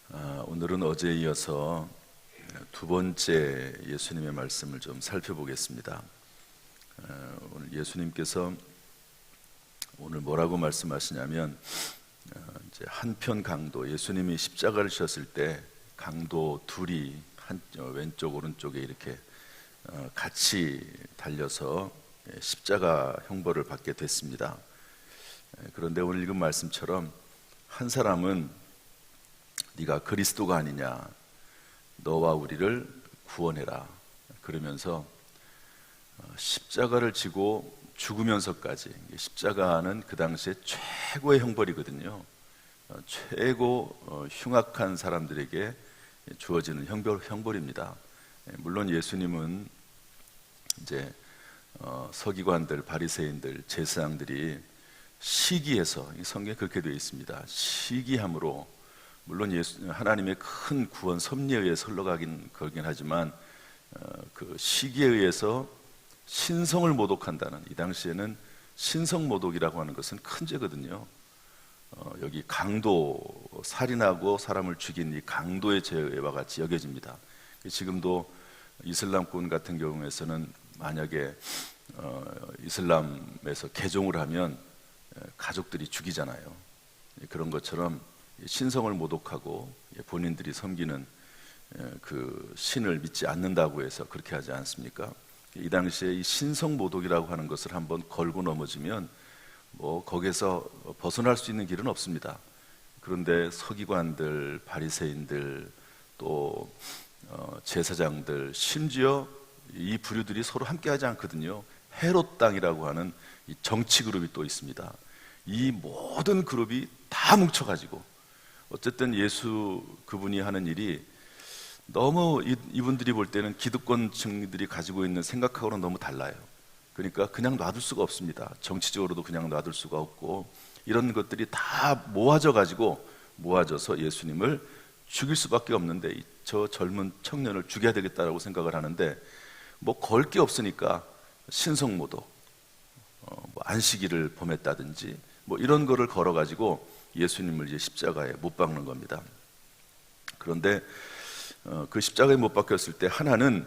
오늘은 어제에 이어서 두 번째 예수님의 말씀을 좀 살펴보겠습니다. 오늘 예수님께서 오늘 뭐라고 말씀하시냐면 이제 한편 강도, 예수님이 십자가를 지셨을 때 강도 둘이 왼쪽 오른쪽에 이렇게 같이 달려서 십자가 형벌을 받게 됐습니다. 그런데 오늘 읽은 말씀처럼 한 사람은 네가 그리스도가 아니냐, 너와 우리를 구원해라 그러면서 십자가를 지고 죽으면서까지, 십자가는 그 당시에 최고의 형벌이거든요. 최고 흉악한 사람들에게 주어지는 형벌입니다. 물론 예수님은 이제 서기관들, 바리새인들, 제사장들이 시기해서, 이 성경에 그렇게 되어 있습니다. 시기함으로, 물론 하나님의 큰 구원 섭리에 의해서 흘러가긴 거긴 하지만 그 시기에 의해서 신성을 모독한다는, 이 당시에는 신성 모독이라고 하는 것은 큰 죄거든요. 여기 강도, 살인하고 사람을 죽인 이 강도의 죄와 같이 여겨집니다. 지금도 이슬람권 같은 경우에서는 만약에 이슬람에서 개종을 하면 가족들이 죽이잖아요. 그런 것처럼 신성을 모독하고 본인들이 섬기는 그 신을 믿지 않는다고 해서 그렇게 하지 않습니까? 이 당시에 이 신성 모독이라고 하는 것을 한번 걸고 넘어지면 거기에서 벗어날 수 있는 길은 없습니다. 그런데 서기관들, 바리새인들, 또 제사장들, 심지어 이 부류들이 서로 함께하지 않거든요. 헤롯 당이라고 하는 이 정치 그룹이 또 있습니다. 이 모든 그룹이 다 뭉쳐가지고, 어쨌든 예수 그분이 하는 일이 너무 이분들이 볼 때는 기득권층들이 가지고 있는 생각하고는 너무 달라요. 그러니까 그냥 놔둘 수가 없습니다. 정치적으로도 그냥 놔둘 수가 없고, 이런 것들이 다 모아져서 예수님을 죽일 수밖에 없는데, 저 젊은 청년을 죽여야 되겠다라고 생각을 하는데 걸 게 없으니까 신성모독, 안식일을 범했다든지 이런 거를 걸어가지고 예수님을 이제 십자가에 못 박는 겁니다. 그런데 그 십자가에 못 박혔을 때 하나는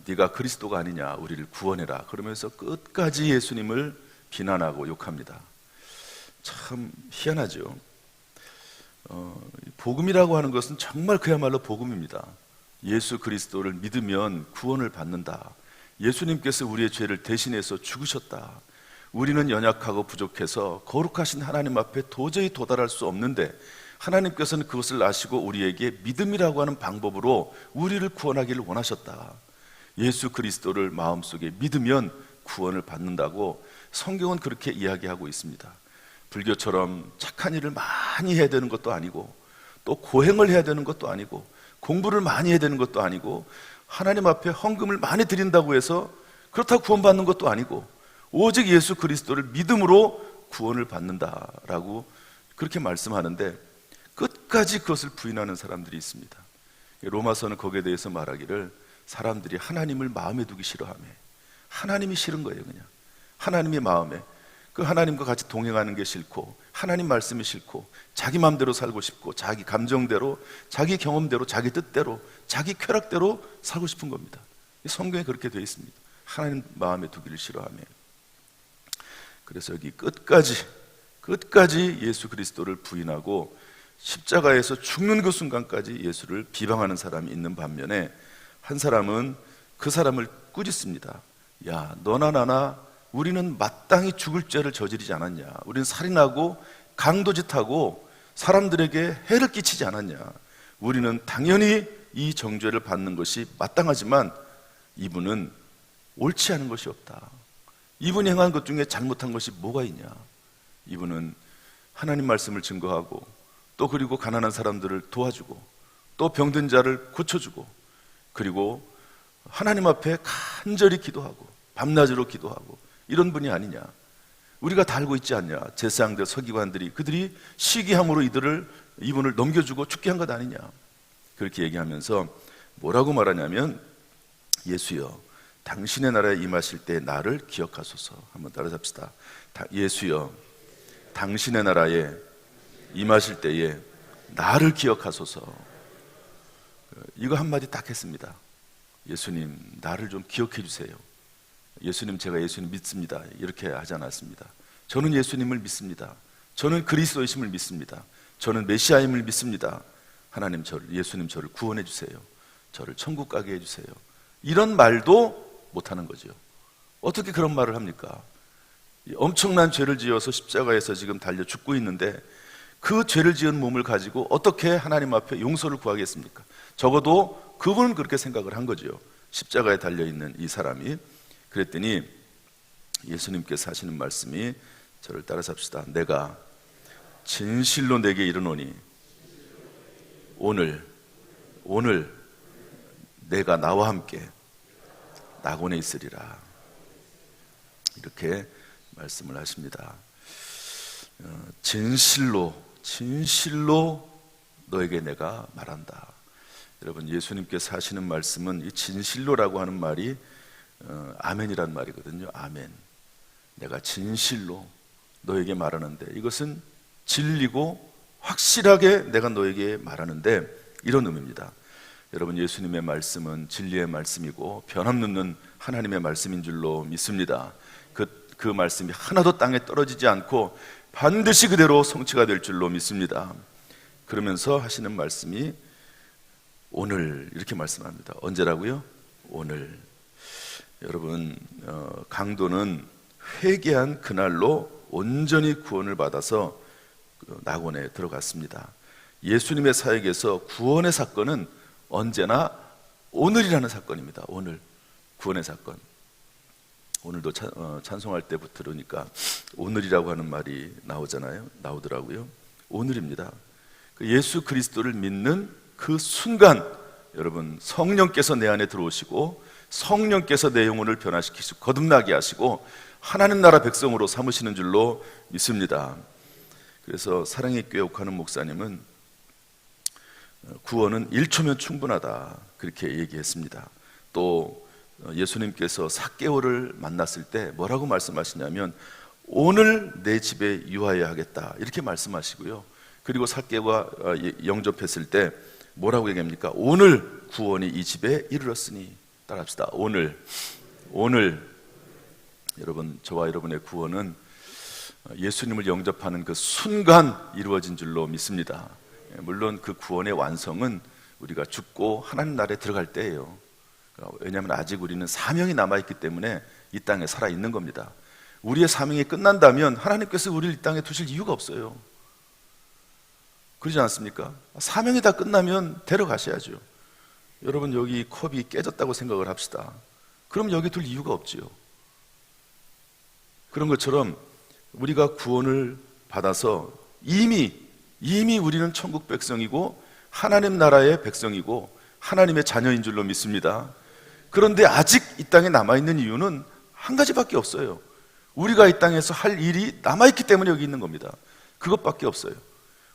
네가 그리스도가 아니냐, 우리를 구원해라 그러면서 끝까지 예수님을 비난하고 욕합니다. 참 희한하죠. 복음이라고 하는 것은 정말 그야말로 복음입니다. 예수 그리스도를 믿으면 구원을 받는다. 예수님께서 우리의 죄를 대신해서 죽으셨다. 우리는 연약하고 부족해서 거룩하신 하나님 앞에 도저히 도달할 수 없는데 하나님께서는 그것을 아시고 우리에게 믿음이라고 하는 방법으로 우리를 구원하기를 원하셨다. 예수 그리스도를 마음속에 믿으면 구원을 받는다고 성경은 그렇게 이야기하고 있습니다. 불교처럼 착한 일을 많이 해야 되는 것도 아니고, 또 고행을 해야 되는 것도 아니고, 공부를 많이 해야 되는 것도 아니고, 하나님 앞에 헌금을 많이 드린다고 해서 그렇다고 구원받는 것도 아니고, 오직 예수 그리스도를 믿음으로 구원을 받는다라고 그렇게 말씀하는데 끝까지 그것을 부인하는 사람들이 있습니다. 로마서는 거기에 대해서 말하기를 사람들이 하나님을 마음에 두기 싫어하며, 하나님이 싫은 거예요. 그냥 하나님의 마음에, 그 하나님과 같이 동행하는 게 싫고, 하나님 말씀이 싫고, 자기 마음대로 살고 싶고, 자기 감정대로, 자기 경험대로, 자기 뜻대로, 자기 쾌락대로 살고 싶은 겁니다. 성경에 그렇게 되어 있습니다. 하나님 마음에 두기를 싫어하며. 그래서 여기 끝까지 예수 그리스도를 부인하고 십자가에서 죽는 그 순간까지 예수를 비방하는 사람이 있는 반면에, 한 사람은 그 사람을 꾸짖습니다. 야, 너나 나나 우리는 마땅히 죽을 죄를 저지르지 않았냐? 우리는 살인하고 강도짓하고 사람들에게 해를 끼치지 않았냐? 우리는 당연히 이 정죄를 받는 것이 마땅하지만 이분은 옳지 않은 것이 없다. 이분이 행한 것 중에 잘못한 것이 뭐가 있냐? 이분은 하나님 말씀을 증거하고, 또 그리고 가난한 사람들을 도와주고, 또 병든 자를 고쳐주고, 그리고 하나님 앞에 간절히 기도하고 밤낮으로 기도하고, 이런 분이 아니냐? 우리가 다 알고 있지 않냐? 제사장들, 서기관들이 그들이 시기함으로 이분을 넘겨주고 죽게 한 것 아니냐? 그렇게 얘기하면서 뭐라고 말하냐면, 예수여, 당신의 나라에 임하실 때 나를 기억하소서. 한번 따라잡시다. 예수여, 당신의 나라에 임하실 때에 나를 기억하소서. 이거 한마디 딱 했습니다. 예수님, 나를 좀 기억해 주세요. 예수님, 제가 예수님 믿습니다. 이렇게 하지 않았습니다. 저는 예수님을 믿습니다. 저는 그리스도이심을 믿습니다. 저는 메시아임을 믿습니다. 하나님, 예수님 저를 구원해 주세요. 저를 천국 가게 해 주세요. 이런 말도 못하는 거죠. 어떻게 그런 말을 합니까? 엄청난 죄를 지어서 십자가에서 지금 달려 죽고 있는데 그 죄를 지은 몸을 가지고 어떻게 하나님 앞에 용서를 구하겠습니까? 적어도 그분은 그렇게 생각을 한 거죠. 십자가에 달려있는 이 사람이. 그랬더니 예수님께서 하시는 말씀이, 저를 따라서 합시다. 내가 진실로 내게 이르노니 오늘 내가 나와 함께 낙원에 있으리라. 이렇게 말씀을 하십니다. 진실로 너에게 내가 말한다. 여러분, 예수님께서 하시는 말씀은 이 진실로라고 하는 말이 아멘이란 말이거든요. 아멘. 내가 진실로 너에게 말하는데, 이것은 진리고 확실하게 내가 너에게 말하는데, 이런 의미입니다. 여러분, 예수님의 말씀은 진리의 말씀이고 변함없는 하나님의 말씀인 줄로 믿습니다. 그 말씀이 하나도 땅에 떨어지지 않고 반드시 그대로 성취가 될 줄로 믿습니다. 그러면서 하시는 말씀이 오늘, 이렇게 말씀합니다. 언제라고요? 오늘. 여러분, 강도는 회개한 그날로 온전히 구원을 받아서 낙원에 들어갔습니다. 예수님의 사역에서 구원의 사건은 언제나 오늘이라는 사건입니다. 오늘, 구원의 사건. 오늘도 찬송할 때부터 들으니까 오늘이라고 하는 말이 나오더라고요. 오늘입니다. 예수 그리스도를 믿는 그 순간, 여러분, 성령께서 내 안에 들어오시고 성령께서 내 영혼을 변화시키시고 거듭나게 하시고 하나님 나라 백성으로 삼으시는 줄로 믿습니다. 그래서 사랑의 교회 옥하는 목사님은 구원은 1초면 충분하다, 그렇게 얘기했습니다. 또 예수님께서 삭개오를 만났을 때 뭐라고 말씀하시냐면 오늘 내 집에 유하여야 하겠다, 이렇게 말씀하시고요. 그리고 삭개오가 영접했을 때 뭐라고 얘기합니까? 오늘 구원이 이 집에 이르렀으니. 따라합시다. 오늘. 여러분, 저와 여러분의 구원은 예수님을 영접하는 그 순간 이루어진 줄로 믿습니다. 물론 그 구원의 완성은 우리가 죽고 하나님 나라에 들어갈 때예요. 왜냐하면 아직 우리는 사명이 남아있기 때문에 이 땅에 살아있는 겁니다. 우리의 사명이 끝난다면 하나님께서 우리를 이 땅에 두실 이유가 없어요. 그러지 않습니까? 사명이 다 끝나면 데려가셔야죠. 여러분, 여기 컵이 깨졌다고 생각을 합시다. 그럼 여기 둘 이유가 없지요. 그런 것처럼 우리가 구원을 받아서 이미 우리는 천국 백성이고 하나님 나라의 백성이고 하나님의 자녀인 줄로 믿습니다. 그런데 아직 이 땅에 남아있는 이유는 한 가지밖에 없어요. 우리가 이 땅에서 할 일이 남아있기 때문에 여기 있는 겁니다. 그것밖에 없어요.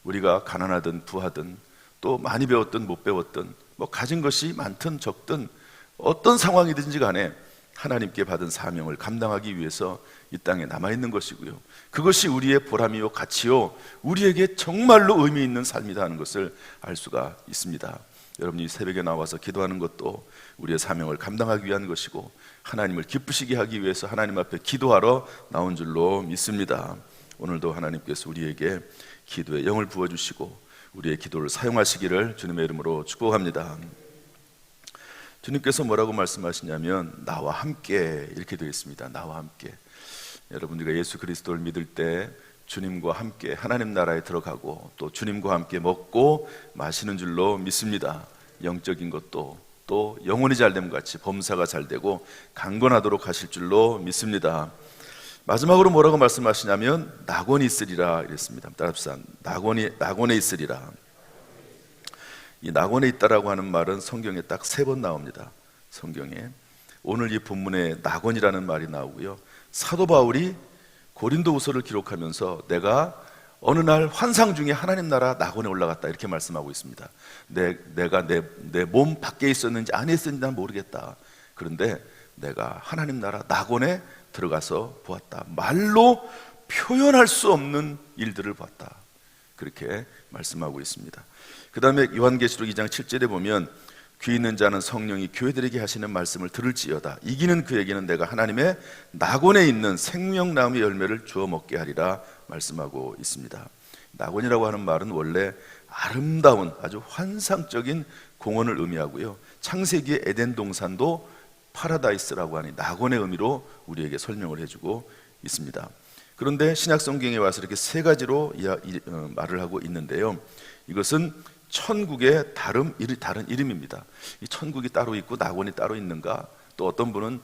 우리가 가난하든 부하든 또 많이 배웠든 못 배웠든 뭐 가진 것이 많든 적든 어떤 상황이든지 간에 하나님께 받은 사명을 감당하기 위해서 이 땅에 남아있는 것이고요. 그것이 우리의 보람이요 가치요 우리에게 정말로 의미 있는 삶이다 하는 것을 알 수가 있습니다. 여러분이 새벽에 나와서 기도하는 것도 우리의 사명을 감당하기 위한 것이고 하나님을 기쁘시게 하기 위해서 하나님 앞에 기도하러 나온 줄로 믿습니다. 오늘도 하나님께서 우리에게 기도의 영을 부어주시고 우리의 기도를 사용하시기를 주님의 이름으로 축복합니다. 주님께서 뭐라고 말씀하시냐면 나와 함께, 이렇게 되어 있습니다. 나와 함께. 여러분, 우리가 예수 그리스도를 믿을 때 주님과 함께 하나님 나라에 들어가고 또 주님과 함께 먹고 마시는 줄로 믿습니다. 영적인 것도 또 영혼이 잘됨 같이 범사가 잘되고 강건하도록 하실 줄로 믿습니다. 마지막으로 뭐라고 말씀하시냐면 낙원이 있으리라 이랬습니다. 따라합시다. 낙원에 있으리라. 이 낙원에 있다라고 하는 말은 성경에 딱 3번 나옵니다. 성경에. 오늘 이 본문에 낙원이라는 말이 나오고요. 사도 바울이 고린도후서를 기록하면서 내가 어느 날 환상 중에 하나님 나라 낙원에 올라갔다, 이렇게 말씀하고 있습니다. 내가 내 몸 밖에 있었는지 안에 있었는지 난 모르겠다. 그런데 내가 하나님 나라 낙원에 들어가서 보았다. 말로 표현할 수 없는 일들을 봤다. 그렇게 말씀하고 있습니다. 그 다음에 요한계시록 2장 7절에 보면 귀 있는 자는 성령이 교회들에게 하시는 말씀을 들을지어다. 이기는 그에게는 내가 하나님의 낙원에 있는 생명나무의 열매를 주어 먹게 하리라 말씀하고 있습니다. 낙원이라고 하는 말은 원래 아름다운 아주 환상적인 공원을 의미하고요, 창세기의 에덴 동산도 파라다이스라고 하는 낙원의 의미로 우리에게 설명을 해주고 있습니다. 그런데 신약 성경에 와서 이렇게 세 가지로 말을 하고 있는데요, 이것은 천국의 다른 이름입니다. 이 천국이 따로 있고 낙원이 따로 있는가? 또 어떤 분은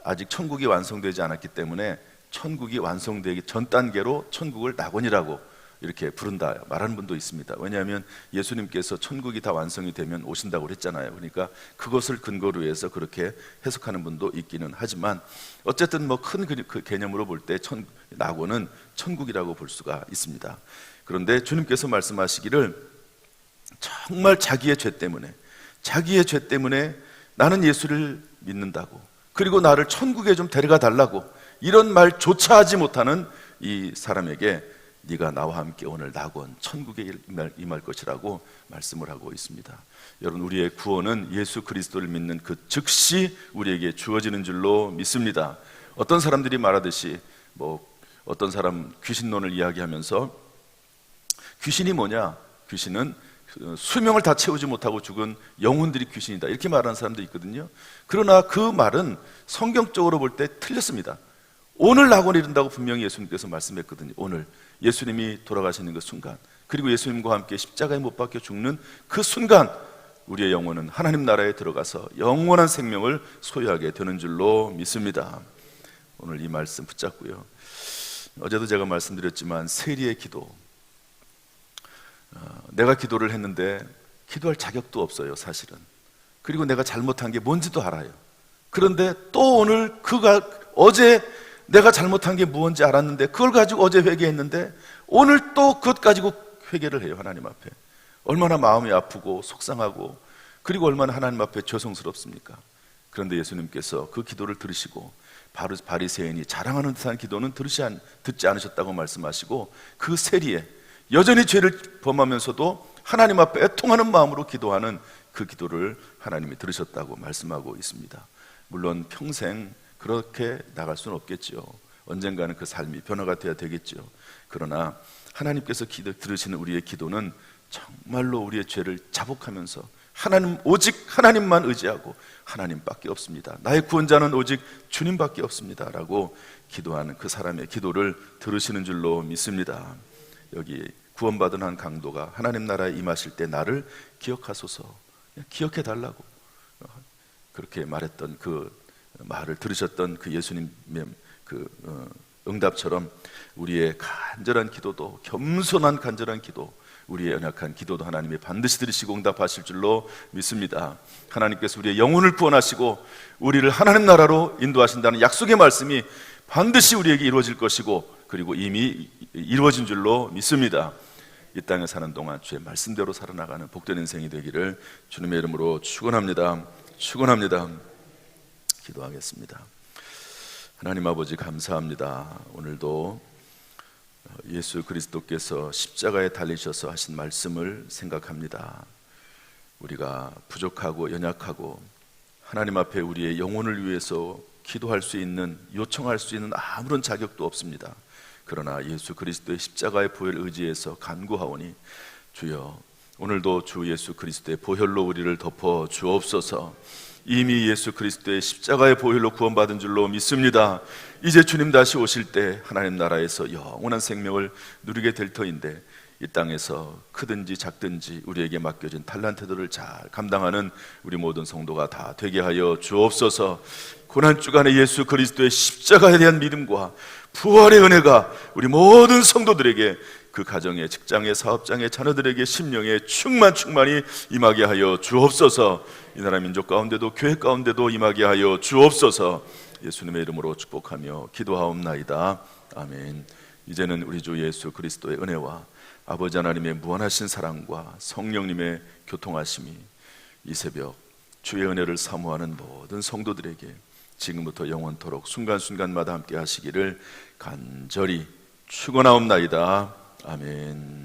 아직 천국이 완성되지 않았기 때문에 천국이 완성되기 전 단계로 천국을 낙원이라고 이렇게 부른다 말하는 분도 있습니다. 왜냐하면 예수님께서 천국이 다 완성이 되면 오신다고 그랬잖아요. 그러니까 그것을 근거로 해서 그렇게 해석하는 분도 있기는 하지만 어쨌든 뭐 큰 개념으로 볼 때 낙원은 천국이라고 볼 수가 있습니다. 그런데 주님께서 말씀하시기를 정말 자기의 죄 때문에 나는 예수를 믿는다고, 그리고 나를 천국에 좀 데려가 달라고 이런 말조차 하지 못하는 이 사람에게 네가 나와 함께 오늘 낙원 천국에 임할 것이라고 말씀을 하고 있습니다. 여러분, 우리의 구원은 예수 그리스도를 믿는 그 즉시 우리에게 주어지는 줄로 믿습니다. 어떤 사람들이 말하듯이 어떤 사람 귀신론을 이야기하면서 귀신이 뭐냐? 귀신은 수명을 다 채우지 못하고 죽은 영혼들이 귀신이다, 이렇게 말하는 사람도 있거든요. 그러나 그 말은 성경적으로 볼 때 틀렸습니다. 오늘 낙원에 이른다고 분명히 예수님께서 말씀했거든요. 오늘 예수님이 돌아가시는 그 순간, 그리고 예수님과 함께 십자가에 못 박혀 죽는 그 순간 우리의 영혼은 하나님 나라에 들어가서 영원한 생명을 소유하게 되는 줄로 믿습니다. 오늘 이 말씀 붙잡고요, 어제도 제가 말씀드렸지만 세리의 기도, 내가 기도를 했는데 기도할 자격도 없어요, 사실은. 그리고 내가 잘못한 게 뭔지도 알아요. 그런데 또 오늘 어제 내가 잘못한 게 무엇인지 알았는데 그걸 가지고 어제 회개했는데 오늘 또 그것 가지고 회개를 해요, 하나님 앞에. 얼마나 마음이 아프고 속상하고, 그리고 얼마나 하나님 앞에 죄송스럽습니까? 그런데 예수님께서 그 기도를 들으시고 바리새인이 자랑하는 듯한 기도는 듣지 않으셨다고 말씀하시고, 그 세리에 여전히 죄를 범하면서도 하나님 앞에 애통하는 마음으로 기도하는 그 기도를 하나님이 들으셨다고 말씀하고 있습니다. 물론 평생 그렇게 나갈 수는 없겠죠. 언젠가는 그 삶이 변화가 되어야 되겠죠. 그러나 하나님께서 들으시는 우리의 기도는 정말로 우리의 죄를 자복하면서 오직 하나님만 의지하고 하나님밖에 없습니다, 나의 구원자는 오직 주님밖에 없습니다 라고 기도하는 그 사람의 기도를 들으시는 줄로 믿습니다. 여기 구원받은 한 강도가 하나님 나라에 임하실 때 나를 기억하소서, 기억해 달라고 그렇게 말했던 그 말을 들으셨던 그 예수님의 응답처럼 우리의 간절한 기도도, 겸손한 간절한 기도, 우리의 연약한 기도도 하나님이 반드시 들으시고 응답하실 줄로 믿습니다. 하나님께서 우리의 영혼을 구원하시고 우리를 하나님 나라로 인도하신다는 약속의 말씀이 반드시 우리에게 이루어질 것이고, 그리고 이미 이루어진 줄로 믿습니다. 이 땅에 사는 동안 주의 말씀대로 살아나가는 복된 인생이 되기를 주님의 이름으로 축원합니다. 기도하겠습니다. 하나님 아버지, 감사합니다. 오늘도 예수 그리스도께서 십자가에 달리셔서 하신 말씀을 생각합니다. 우리가 부족하고 연약하고 하나님 앞에 우리의 영혼을 위해서 기도할 수 있는, 요청할 수 있는 아무런 자격도 없습니다. 그러나 예수 그리스도의 십자가의 보혈 의지해서 간구하오니 주여, 오늘도 주 예수 그리스도의 보혈로 우리를 덮어 주옵소서. 이미 예수 그리스도의 십자가의 보혈로 구원받은 줄로 믿습니다. 이제 주님 다시 오실 때 하나님 나라에서 영원한 생명을 누리게 될 터인데, 이 땅에서 크든지 작든지 우리에게 맡겨진 달란트들을 잘 감당하는 우리 모든 성도가 다 되게 하여 주옵소서. 고난주간에 예수 그리스도의 십자가에 대한 믿음과 부활의 은혜가 우리 모든 성도들에게, 그 가정에, 직장에, 사업장에, 자녀들에게 심령에 충만히 임하게 하여 주옵소서. 이 나라 민족 가운데도 교회 가운데도 임하게 하여 주옵소서. 예수님의 이름으로 축복하며 기도하옵나이다. 아멘. 이제는 우리 주 예수 그리스도의 은혜와 아버지 하나님의 무한하신 사랑과 성령님의 교통하심이 이 새벽 주의 은혜를 사모하는 모든 성도들에게 지금부터 영원토록 순간순간마다 함께 하시기를 간절히 축원하옵나이다. 아멘.